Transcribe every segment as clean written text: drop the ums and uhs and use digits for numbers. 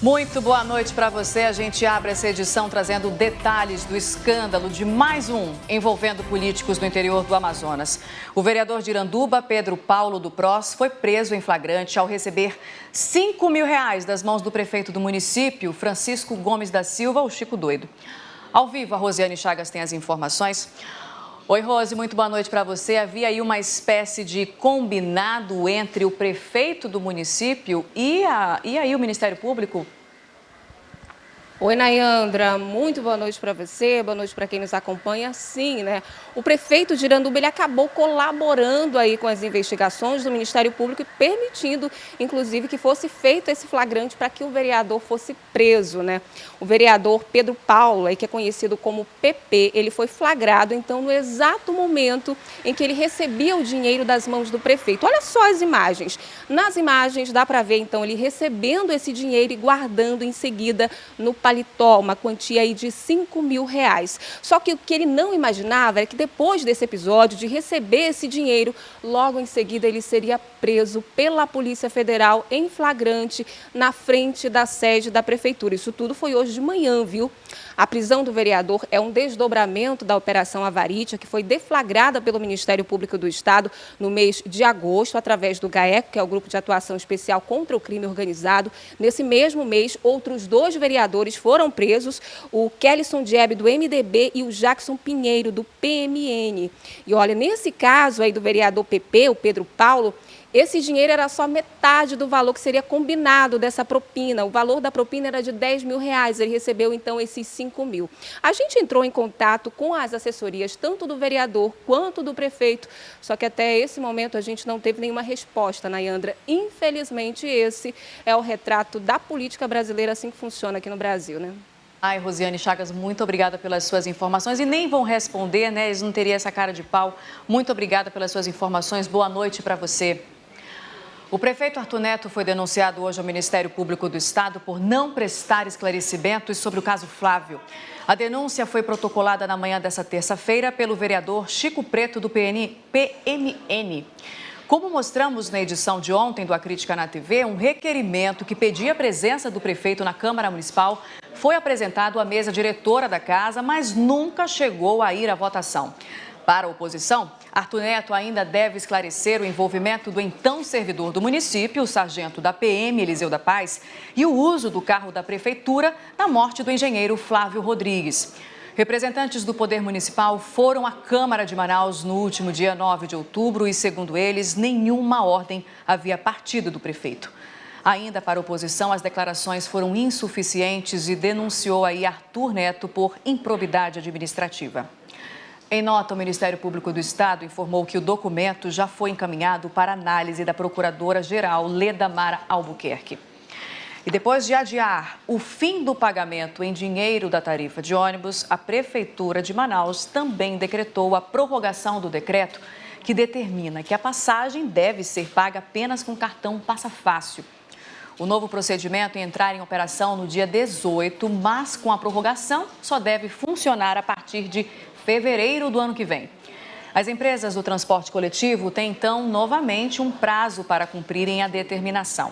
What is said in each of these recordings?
Muito boa noite para você. A gente abre essa edição trazendo detalhes do escândalo de mais um envolvendo políticos do interior do Amazonas. O vereador de Iranduba, Pedro Paulo do PROS, foi preso em flagrante ao receber R$5 mil das mãos do prefeito do município, Francisco Gomes da Silva, o Chico Doido. Ao vivo, a Rosiane Chagas tem as informações. Oi, Rose, muito boa noite para você. Havia aí uma espécie de combinado entre o prefeito do município e aí o Ministério Público? Oi, Nayandra, muito boa noite para você, boa noite para quem nos acompanha. Sim, né? O prefeito de Iranduba, ele acabou colaborando aí com as investigações do Ministério Público e permitindo, inclusive, que fosse feito esse flagrante para que o vereador fosse preso, né? O vereador Pedro Paulo, aí, que é conhecido como PP, ele foi flagrado, então, no exato momento em que ele recebia o dinheiro das mãos do prefeito. Olha só as imagens. Nas imagens dá para ver, então, ele recebendo esse dinheiro e guardando em seguida no paletó, uma quantia aí de R$5 mil. Só que o que ele não imaginava é que depois desse episódio, de receber esse dinheiro, logo em seguida ele seria preso pela Polícia Federal em flagrante na frente da sede da Prefeitura. Isso tudo foi hoje de manhã, viu? A prisão do vereador é um desdobramento da Operação Avaritia, que foi deflagrada pelo Ministério Público do Estado no mês de agosto, através do GAECO, que é o Grupo de Atuação Especial contra o Crime Organizado. Nesse mesmo mês, outros 2 vereadores foram presos, o Kellyson Diebe, do MDB, e o Jackson Pinheiro, do PMN. E olha, nesse caso aí do vereador PP, o Pedro Paulo, esse dinheiro era só metade do valor que seria combinado dessa propina. O valor da propina era de R$10 mil. Ele recebeu, então, esses R$5 mil. A gente entrou em contato com as assessorias, tanto do vereador quanto do prefeito, só que até esse momento a gente não teve nenhuma resposta, Nayandra. Infelizmente, esse é o retrato da política brasileira, assim que funciona aqui no Brasil, né? Ai, Rosiane Chagas, muito obrigada pelas suas informações. E nem vão responder, né? Eles não teriam essa cara de pau. Muito obrigada pelas suas informações. Boa noite para você. O prefeito Arthur Neto foi denunciado hoje ao Ministério Público do Estado por não prestar esclarecimentos sobre o caso Flávio. A denúncia foi protocolada na manhã dessa terça-feira pelo vereador Chico Preto, do PMN. Como mostramos na edição de ontem do A Crítica na TV, um requerimento que pedia a presença do prefeito na Câmara Municipal foi apresentado à mesa diretora da casa, mas nunca chegou a ir à votação. Para a oposição, Arthur Neto ainda deve esclarecer o envolvimento do então servidor do município, o sargento da PM, Eliseu da Paz, e o uso do carro da prefeitura na morte do engenheiro Flávio Rodrigues. Representantes do Poder Municipal foram à Câmara de Manaus no último dia 9 de outubro e, segundo eles, nenhuma ordem havia partido do prefeito. Ainda para a oposição, as declarações foram insuficientes e denunciou aí Arthur Neto por improbidade administrativa. Em nota, o Ministério Público do Estado informou que o documento já foi encaminhado para análise da Procuradora-Geral Leda Mara Albuquerque. E depois de adiar o fim do pagamento em dinheiro da tarifa de ônibus, a Prefeitura de Manaus também decretou a prorrogação do decreto que determina que a passagem deve ser paga apenas com cartão Passa Fácil. O novo procedimento ia entrar em operação no dia 18, mas com a prorrogação só deve funcionar a partir de fevereiro do ano que vem. As empresas do transporte coletivo têm, então, novamente um prazo para cumprirem a determinação.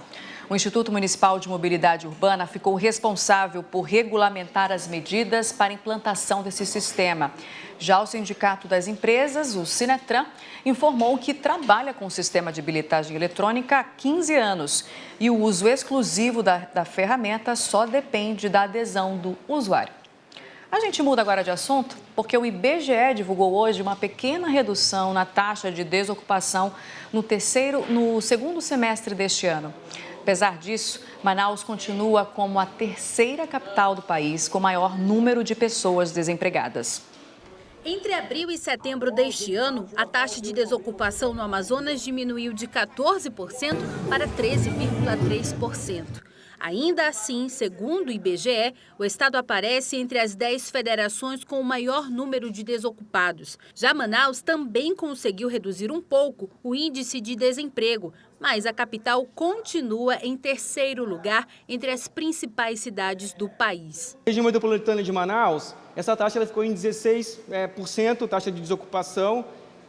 O Instituto Municipal de Mobilidade Urbana ficou responsável por regulamentar as medidas para a implantação desse sistema. Já o Sindicato das Empresas, o Sinetran, informou que trabalha com o sistema de bilhetagem eletrônica há 15 anos e o uso exclusivo da ferramenta só depende da adesão do usuário. A gente muda agora de assunto porque o IBGE divulgou hoje uma pequena redução na taxa de desocupação no segundo semestre deste ano. Apesar disso, Manaus continua como a terceira capital do país com maior número de pessoas desempregadas. Entre abril e setembro deste ano, a taxa de desocupação no Amazonas diminuiu de 14% para 13,3%. Ainda assim, segundo o IBGE, o estado aparece entre as 10 federações com o maior número de desocupados. Já Manaus também conseguiu reduzir um pouco o índice de desemprego, mas a capital continua em terceiro lugar entre as principais cidades do país. Na região metropolitana de Manaus, essa taxa ela ficou em 16%, taxa de desocupação,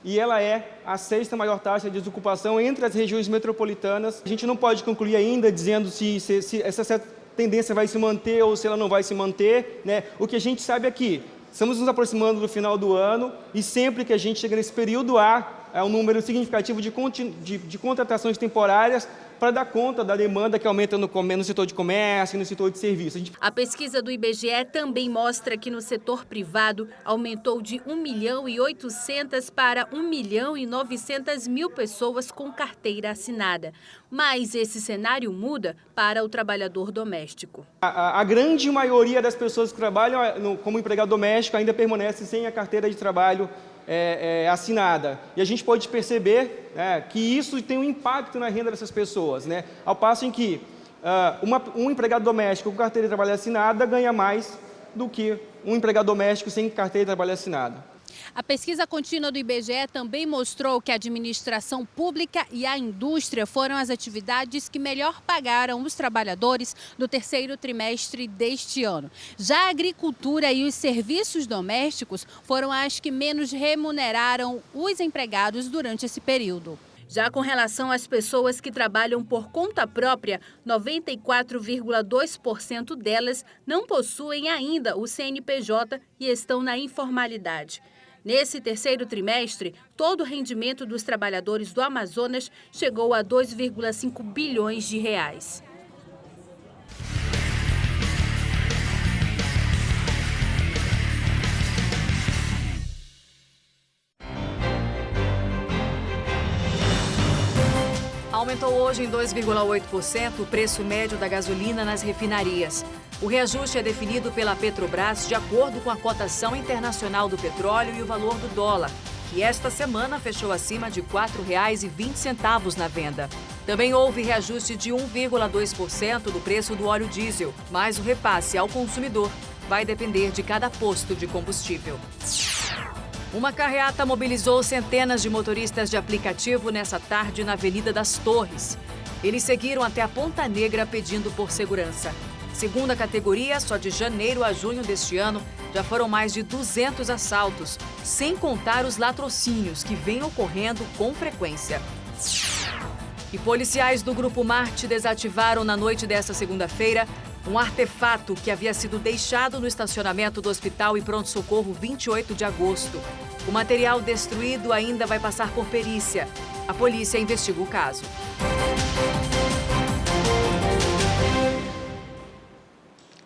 e ela é a sexta maior taxa de desocupação entre as regiões metropolitanas. A gente não pode concluir ainda dizendo se essa tendência vai se manter ou se ela não vai se manter, né? O que a gente sabe aqui, estamos nos aproximando do final do ano e sempre que a gente chega nesse período há um número significativo de contratações temporárias para dar conta da demanda que aumenta no setor de comércio e no setor de serviços. A pesquisa do IBGE também mostra que no setor privado aumentou de 1.800.000 para 1.900.000 pessoas com carteira assinada. Mas esse cenário muda para o trabalhador doméstico. A grande maioria das pessoas que trabalham como empregado doméstico ainda permanece sem a carteira de trabalho assinada. E a gente pode perceber que isso tem um impacto na renda dessas pessoas, né? Ao passo em que um empregado doméstico com carteira de trabalho assinada ganha mais do que um empregado doméstico sem carteira de trabalho assinada. A pesquisa contínua do IBGE também mostrou que a administração pública e a indústria foram as atividades que melhor pagaram os trabalhadores do terceiro trimestre deste ano. Já a agricultura e os serviços domésticos foram as que menos remuneraram os empregados durante esse período. Já com relação às pessoas que trabalham por conta própria, 94,2% delas não possuem ainda o CNPJ e estão na informalidade. Nesse terceiro trimestre, todo o rendimento dos trabalhadores do Amazonas chegou a 2,5 bilhões de reais. Aumentou hoje em 2,8% o preço médio da gasolina nas refinarias. O reajuste é definido pela Petrobras de acordo com a cotação internacional do petróleo e o valor do dólar, que esta semana fechou acima de R$ 4,20 na venda. Também houve reajuste de 1,2% do preço do óleo diesel, mas o repasse ao consumidor vai depender de cada posto de combustível. Uma carreata mobilizou centenas de motoristas de aplicativo nessa tarde na Avenida das Torres. Eles seguiram até a Ponta Negra pedindo por segurança. Segundo a categoria, só de janeiro a junho deste ano, já foram mais de 200 assaltos, sem contar os latrocínios que vêm ocorrendo com frequência. E policiais do Grupo Marte desativaram na noite desta segunda-feira um artefato que havia sido deixado no estacionamento do Hospital e Pronto-Socorro 28 de agosto. O material destruído ainda vai passar por perícia. A polícia investiga o caso.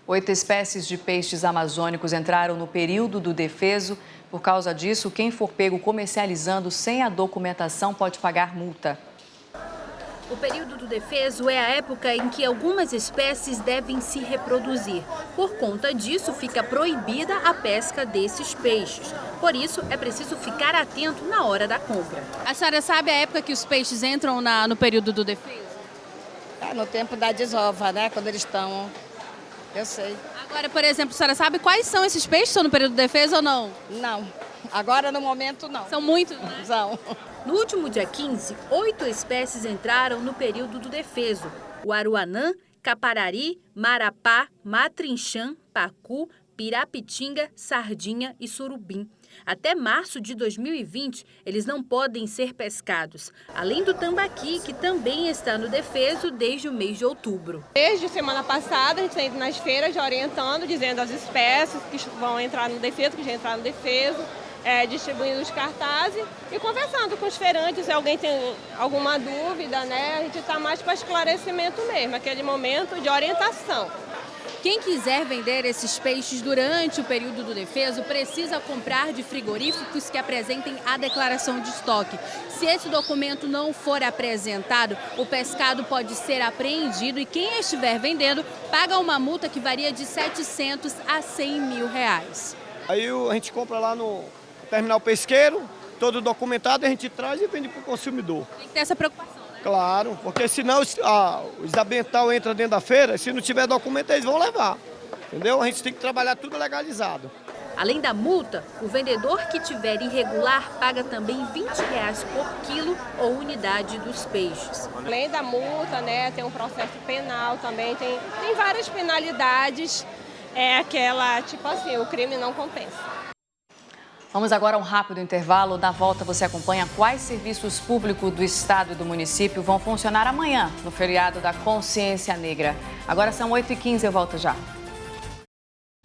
Oito espécies de peixes amazônicos entraram no período do defeso. Por causa disso, quem for pego comercializando sem a documentação pode pagar multa. O período do defeso é a época em que algumas espécies devem se reproduzir. Por conta disso, fica proibida a pesca desses peixes. Por isso, é preciso ficar atento na hora da compra. A senhora sabe a época que os peixes entram no período do defeso? No tempo da desova, né? Quando eles estão... Eu sei. Agora, por exemplo, a senhora sabe quais são esses peixes? Estão no período de defesa ou não? Não. Agora, no momento, não. São muitos, né? São. No último dia 15, 8 espécies entraram no período do defeso. O aruanã, caparari, marapá, matrinchã, pacu, pirapitinga, sardinha e surubim. Até março de 2020, eles não podem ser pescados. Além do tambaqui, que também está no defeso desde o mês de outubro. Desde semana passada, a gente está indo nas feiras já orientando, dizendo as espécies que vão entrar no defeso, que já entraram no defeso, distribuindo os cartazes e conversando com os feirantes. Se alguém tem alguma dúvida, né, a gente está mais para esclarecimento mesmo, aquele momento de orientação. Quem quiser vender esses peixes durante o período do defeso precisa comprar de frigoríficos que apresentem a declaração de estoque. Se esse documento não for apresentado, o pescado pode ser apreendido e quem estiver vendendo paga uma multa que varia de 700 a 100 mil reais. Aí a gente compra lá no terminal pesqueiro, todo documentado, a gente traz e vende para o consumidor. Tem que ter essa preocupação. Claro, porque senão os ambiental entram dentro da feira, se não tiver documento eles vão levar, entendeu? A gente tem que trabalhar tudo legalizado. Além da multa, o vendedor que tiver irregular paga também R$20 por quilo ou unidade dos peixes. Além da multa, né, tem um processo penal também, tem várias penalidades, aquela, tipo assim, o crime não compensa. Vamos agora a um rápido intervalo. Na volta você acompanha quais serviços públicos do estado e do município vão funcionar amanhã, no feriado da Consciência Negra. Agora são 8h15, eu volto já.